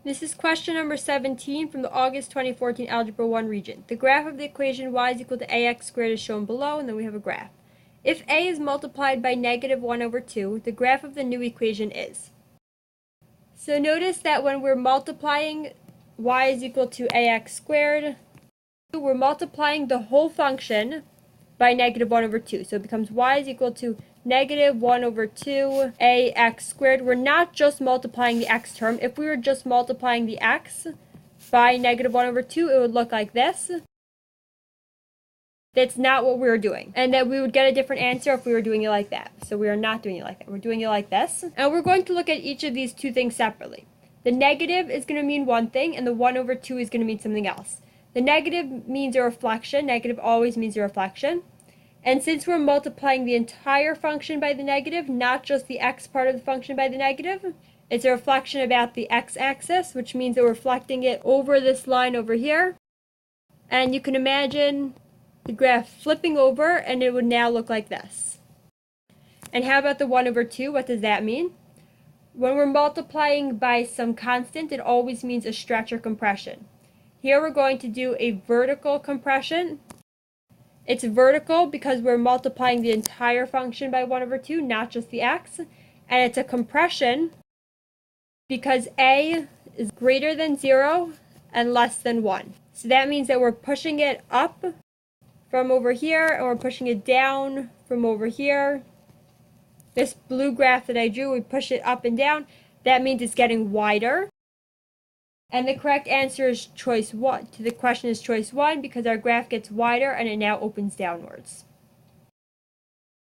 This is question number 17 from the August 2014 Algebra 1 region. The graph of the equation y is equal to ax squared is shown below, and then we have a graph. If a is multiplied by negative 1 over 2, the graph of the new equation is. So notice that when we're multiplying y is equal to ax squared, we're multiplying the whole function by negative 1 over 2. So it becomes y is equal to negative 1 over 2 ax squared. We're not just multiplying the x term. If we were just multiplying the x by negative 1 over 2, it would look like this. That's not what we were doing. And that we would get a different answer if we were doing it like that. So we are not doing it like that. We're doing it like this. And we're going to look at each of these two things separately. The negative is going to mean one thing, and the 1 over 2 is going to mean something else. The negative means a reflection. Negative always means a reflection. And since we're multiplying the entire function by the negative, not just the x part of the function by the negative, it's a reflection about the x-axis, which means that we're reflecting it over this line over here. And you can imagine the graph flipping over, and it would now look like this. And how about the 1 over 2? What does that mean? When we're multiplying by some constant, it always means a stretch or compression. Here we're going to do a vertical compression. It's vertical because we're multiplying the entire function by 1 over 2, not just the x. And it's a compression because a is greater than 0 and less than 1. So that means that we're pushing it up from over here, and we're pushing it down from over here. This blue graph that I drew, we push it up and down. That means it's getting wider. And the correct answer is choice 1. To the question is choice 1 because our graph gets wider and it now opens downwards.